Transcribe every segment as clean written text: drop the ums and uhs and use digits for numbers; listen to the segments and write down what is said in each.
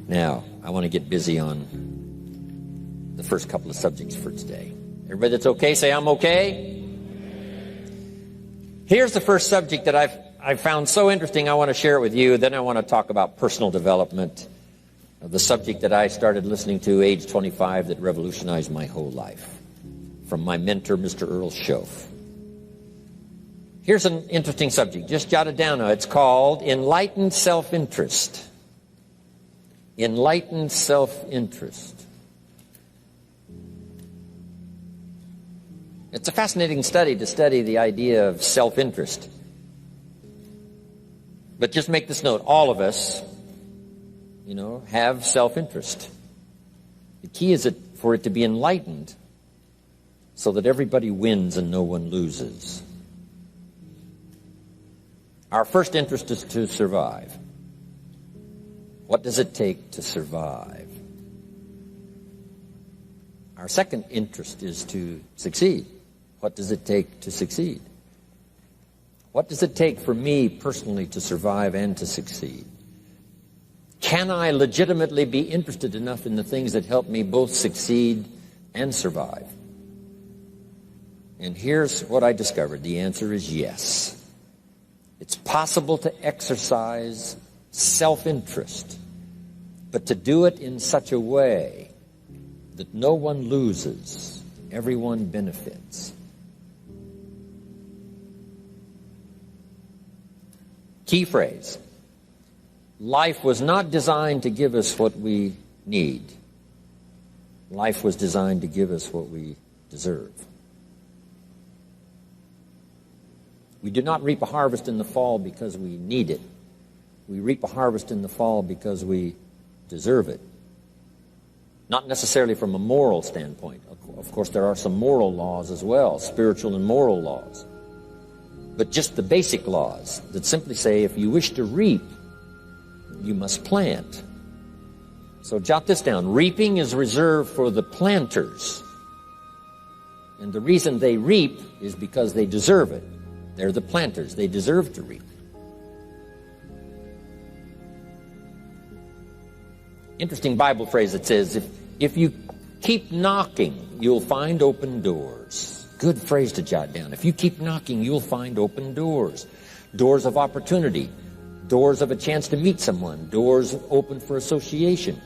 Now, I want to get busy on the first couple of subjects for today. Everybody that's okay, say I'm okay. Here's the first subject that I've found so interesting. I want to share it with you. Then I want to talk about personal development, the subject that I started listening to age 25 that revolutionized my whole life, from my mentor, Mr. Earl Schoaf. Here's an interesting subject. Just jot it down now. It's called Enlightened Self-Interest. Enlightened self-interest. It's a fascinating study to study the idea of self-interest. But just make this note, all of us, have self-interest. The key is for it to be enlightened so that everybody wins and no one loses. Our first interest is to survive. What does it take to survive? Our second interest is to succeed. What does it take to succeed? What does it take for me personally to survive and to succeed? Can I legitimately be interested enough in the things that help me both succeed and survive? And here's what I discovered. The answer is yes. It's possible to exercise self-interest, but to do it in such a way that no one loses, everyone benefits. Key phrase. Life was not designed to give us what we need. Life was designed to give us what we deserve. We do not reap a harvest in the fall because we need it. We reap a harvest in the fall because we deserve it. Not necessarily from a moral standpoint. Of course, there are some moral laws as well, spiritual and moral laws. But just the basic laws that simply say if you wish to reap, you must plant. So jot this down. Reaping is reserved for the planters. And the reason they reap is because they deserve it. They're the planters. They deserve to reap. Interesting Bible phrase that says, if you keep knocking, you'll find open doors. Good phrase to jot down. If you keep knocking, you'll find open doors. Doors of opportunity. Doors of a chance to meet someone. Doors open for association.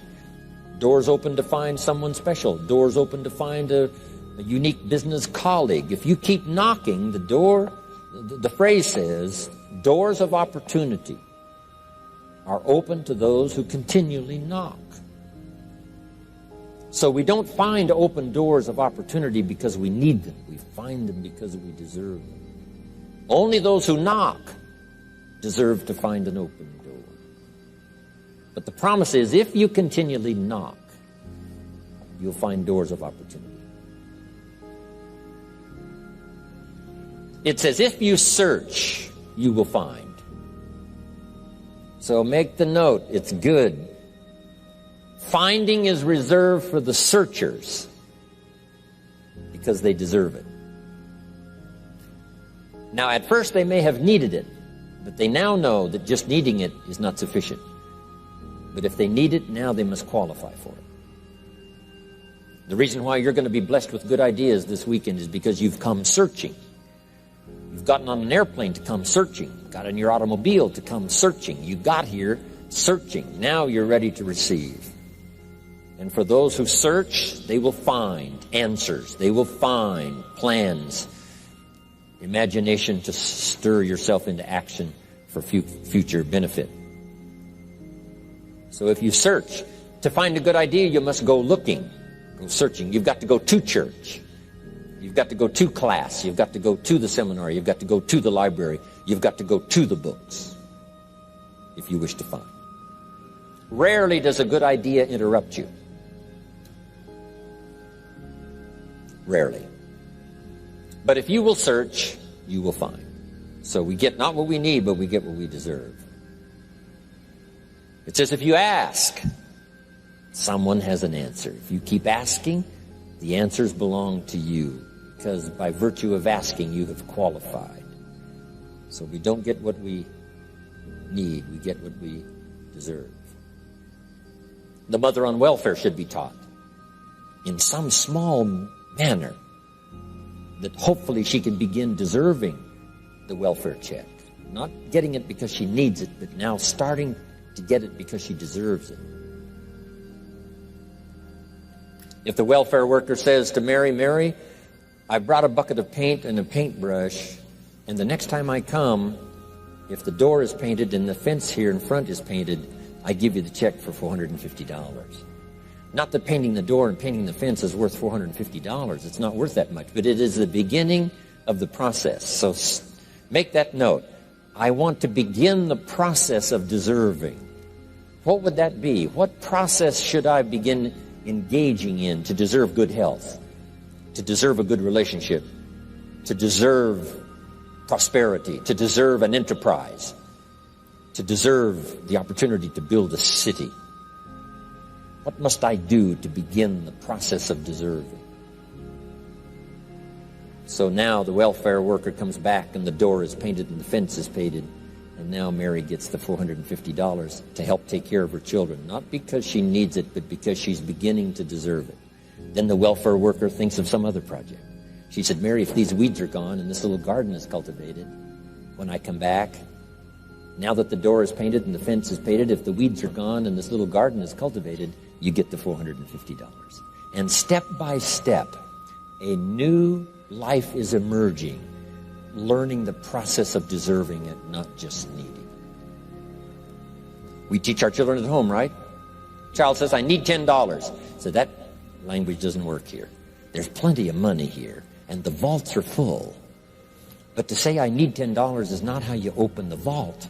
Doors open to find someone special. Doors open to find a unique business colleague. If you keep knocking, the phrase says, doors of opportunity are open to those who continually knock. So we don't find open doors of opportunity because we need them. We find them because we deserve them. Only those who knock deserve to find an open door. But the promise is, if you continually knock, you'll find doors of opportunity. It says, if you search, you will find. So make the note, it's good. Finding is reserved for the searchers because they deserve it. Now, at first they may have needed it, but they now know that just needing it is not sufficient. But if they need it, now they must qualify for it. The reason why you're going to be blessed with good ideas this weekend is because you've come searching. You've gotten on an airplane to come searching. Got in your automobile to come searching. You got here searching. Now you're ready to receive. And for those who search, they will find answers. They will find plans, imagination to stir yourself into action for future benefit. So if you search, to find a good idea, you must go looking, go searching. You've got to go to church. You've got to go to class. You've got to go to the seminar. You've got to go to the library. You've got to go to the books if you wish to find. Rarely does a good idea interrupt you. Rarely. But if you will search, you will find. So we get not what we need, but we get what we deserve. It says if you ask, someone has an answer. If you keep asking, the answers belong to you, because by virtue of asking, you have qualified. So we don't get what we need, we get what we deserve. The mother on welfare should be taught in some small manner that hopefully she can begin deserving the welfare check. Not getting it because she needs it, but now starting to get it because she deserves it. If the welfare worker says to Mary, Mary, I brought a bucket of paint and a paintbrush, and the next time I come, if the door is painted and the fence here in front is painted, I give you the check for $450. Not that painting the door and painting the fence is worth $450. It's not worth that much, but it is the beginning of the process. So make that note. I want to begin the process of deserving. What would that be? What process should I begin engaging in to deserve good health, to deserve a good relationship, to deserve prosperity, to deserve an enterprise, to deserve the opportunity to build a city? What must I do to begin the process of deserving? So now the welfare worker comes back and the door is painted and the fence is painted, and now Mary gets the $450 to help take care of her children, not because she needs it, but because she's beginning to deserve it. Then the welfare worker thinks of some other project. She said, Mary, if these weeds are gone and this little garden is cultivated, when I come back, now that the door is painted and the fence is painted, if the weeds are gone and this little garden is cultivated, you get the $450. And step by step, a new life is emerging, learning the process of deserving it, not just needing it. We teach our children at home, right? Child says, I need $10. So that language doesn't work here. There's plenty of money here, and the vaults are full. But to say I need $10 is not how you open the vault.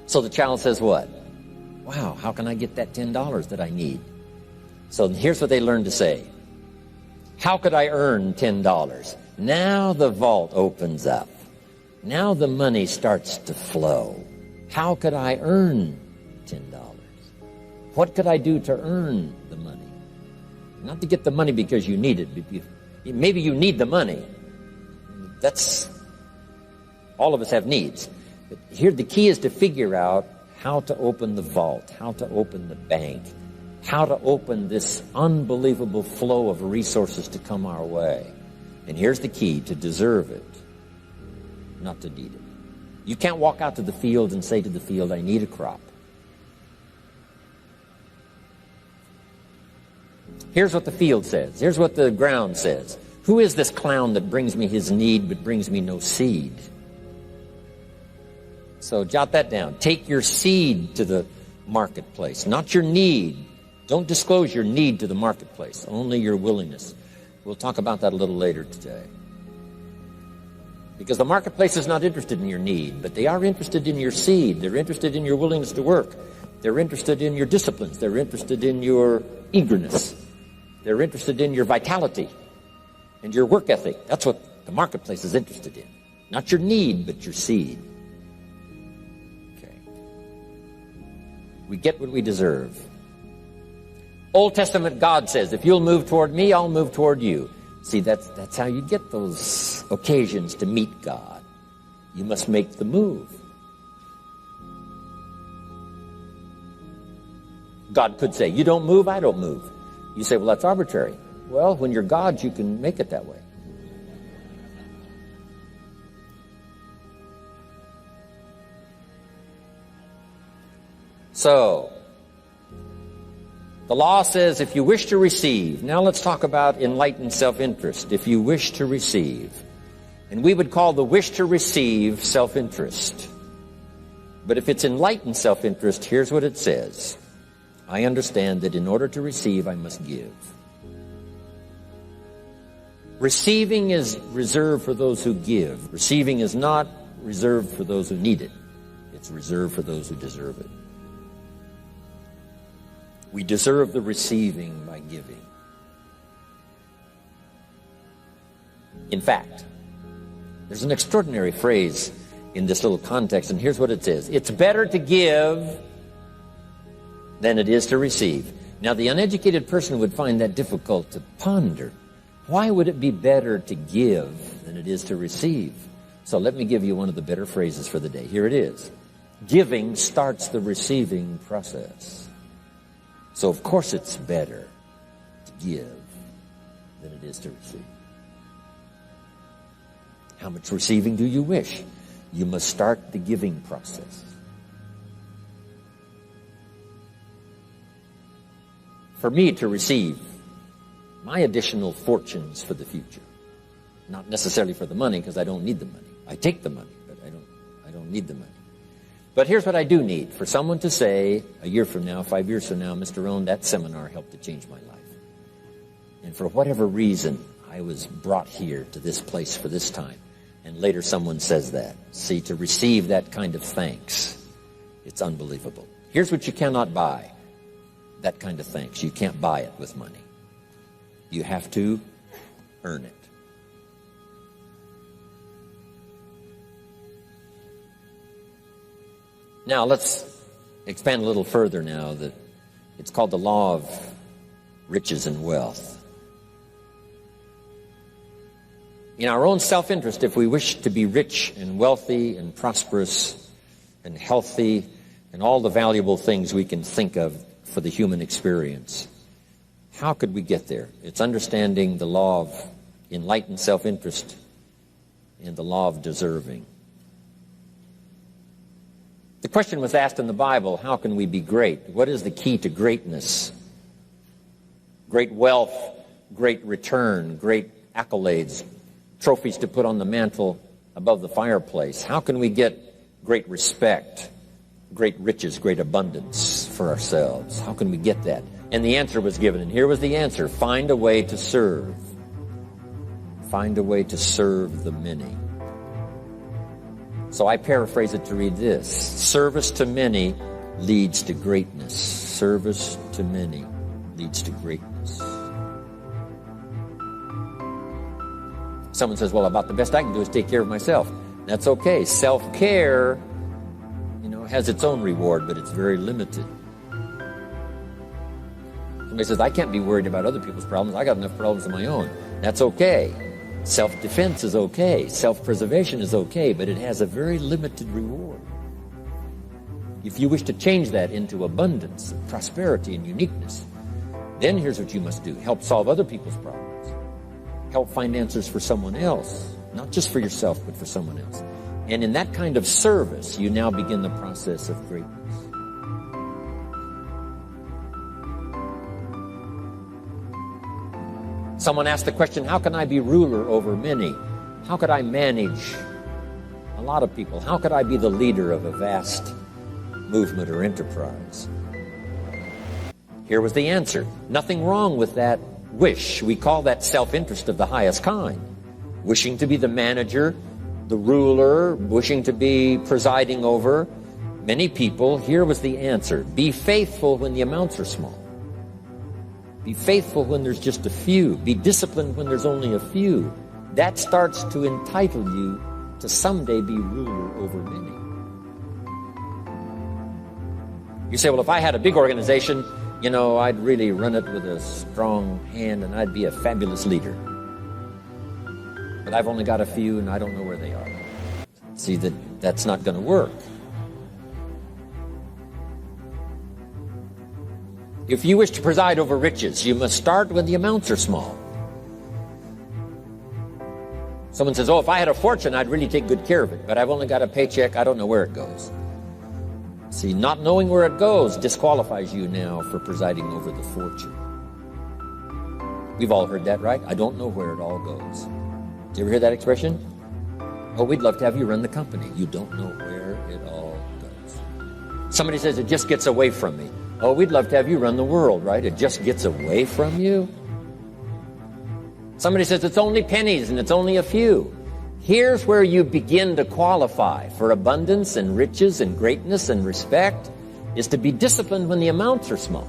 So the child says what? Wow, how can I get that $10 that I need? So here's what they learn to say. How could I earn $10? Now the vault opens up. Now the money starts to flow. How could I earn $10? What could I do to earn the money? Not to get the money because you need it. Maybe you need the money. That's, all of us have needs. But here the key is to figure out how to open the vault, how to open the bank, how to open this unbelievable flow of resources to come our way. And here's the key: to deserve it, not to need it. You can't walk out to the field and say to the field, I need a crop. Here's what the field says. Here's what the ground says. Who is this clown that brings me his need but brings me no seed? So jot that down. Take your seed to the marketplace, not your need. Don't disclose your need to the marketplace, only your willingness. We'll talk about that a little later today. Because the marketplace is not interested in your need, but they are interested in your seed. They're interested in your willingness to work. They're interested in your disciplines. They're interested in your eagerness. They're interested in your vitality and your work ethic. That's what the marketplace is interested in. Not your need, but your seed. Okay. We get what we deserve. Old Testament God says, if you'll move toward me, I'll move toward you. See, that's how you get those occasions to meet God. You must make the move. God could say, you don't move, I don't move. You say, well, that's arbitrary. Well, when you're God, you can make it that way. So, the law says if you wish to receive. Now let's talk about enlightened self-interest. If you wish to receive. And we would call the wish to receive self-interest. But if it's enlightened self-interest, here's what it says. I understand that in order to receive, I must give. Receiving is reserved for those who give. Receiving is not reserved for those who need it. It's reserved for those who deserve it. We deserve the receiving by giving. In fact, there's an extraordinary phrase in this little context, and here's what it says. It's better to give than it is to receive. Now, the uneducated person would find that difficult to ponder. Why would it be better to give than it is to receive? So let me give you one of the better phrases for the day. Here it is. Giving starts the receiving process. So of course it's better to give than it is to receive. How much receiving do you wish? You must start the giving process. For me to receive my additional fortunes for the future, not necessarily for the money, because I don't need the money. I take the money, but I don't need the money. But here's what I do need. For someone to say, a year from now, 5 years from now, Mr. Rohn, that seminar helped to change my life. And for whatever reason, I was brought here to this place for this time. And later someone says that. See, to receive that kind of thanks, it's unbelievable. Here's what you cannot buy. That kind of thanks. You can't buy it with money. You have to earn it. Now, let's expand a little further now. It's called the law of riches and wealth. In our own self-interest, if we wish to be rich and wealthy and prosperous and healthy and all the valuable things we can think of for the human experience, how could we get there? It's understanding the law of enlightened self-interest and the law of deserving. The question was asked in the Bible, how can we be great? What is the key to greatness? Great wealth, great return, great accolades, trophies to put on the mantle above the fireplace. How can we get great respect, great riches, great abundance for ourselves? How can we get that? And the answer was given, and here was the answer. Find a way to serve. Find a way to serve the many. So I paraphrase it to read this. Service to many leads to greatness. Service to many leads to greatness. Someone says, well, about the best I can do is take care of myself. That's okay. Self-care, has its own reward, but it's very limited. Somebody says, I can't be worried about other people's problems. I got enough problems of my own. That's okay. Self-defense is okay. Self-preservation is okay, but it has a very limited reward. If you wish to change that into abundance, and prosperity, and uniqueness, then here's what you must do. Help solve other people's problems. Help find answers for someone else, not just for yourself, but for someone else. And in that kind of service, you now begin the process of greatness. Someone asked the question, how can I be ruler over many? How could I manage a lot of people? How could I be the leader of a vast movement or enterprise? Here was the answer. Nothing wrong with that wish. We call that self-interest of the highest kind. Wishing to be the manager, the ruler, wishing to be presiding over many people. Here was the answer. Be faithful when the amounts are small. Be faithful when there's just a few. Be disciplined when there's only a few. That starts to entitle you to someday be ruler over many. You say, well, if I had a big organization, I'd really run it with a strong hand and I'd be a fabulous leader. But I've only got a few and I don't know where they are. See, that's not going to work. If you wish to preside over riches, you must start when the amounts are small. Someone says, oh, if I had a fortune, I'd really take good care of it, but I've only got a paycheck, I don't know where it goes. See, not knowing where it goes disqualifies you now for presiding over the fortune. We've all heard that, right? I don't know where it all goes. Did you ever hear that expression? Oh, we'd love to have you run the company. You don't know where it all goes. Somebody says, it just gets away from me. Oh, we'd love to have you run the world, right? It just gets away from you. Somebody says it's only pennies and it's only a few. Here's where you begin to qualify for abundance and riches and greatness and respect, is to be disciplined when the amounts are small.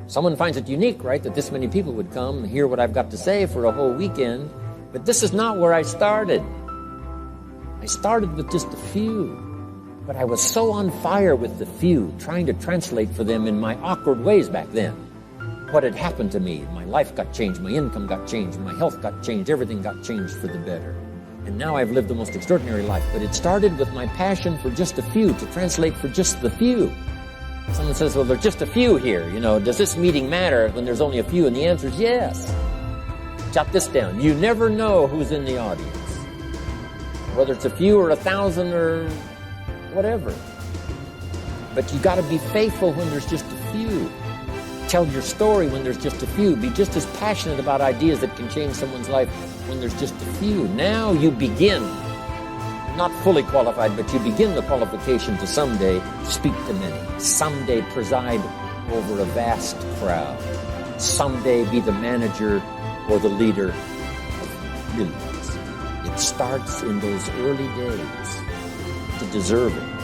Someone finds it unique, right, that this many people would come and hear what I've got to say for a whole weekend, but this is not where I started. I started with just a few. But I was so on fire with the few, trying to translate for them in my awkward ways back then what had happened to me. My life got changed, my income got changed, my health got changed, everything got changed for the better. And now I've lived the most extraordinary life. But it started with my passion for just a few, to translate for just the few. Someone says, well, there's just a few here. You know, does this meeting matter when there's only a few? And the answer is yes. Jot this down. You never know who's in the audience. Whether it's a few or 1,000 or whatever. But you got to be faithful when there's just a few. Tell your story when there's just a few. Be just as passionate about ideas that can change someone's life when there's just a few. Now you begin, not fully qualified, but you begin the qualification to someday speak to many. Someday preside over a vast crowd. Someday be the manager or the leader of millions. It starts in those early days to deserve it.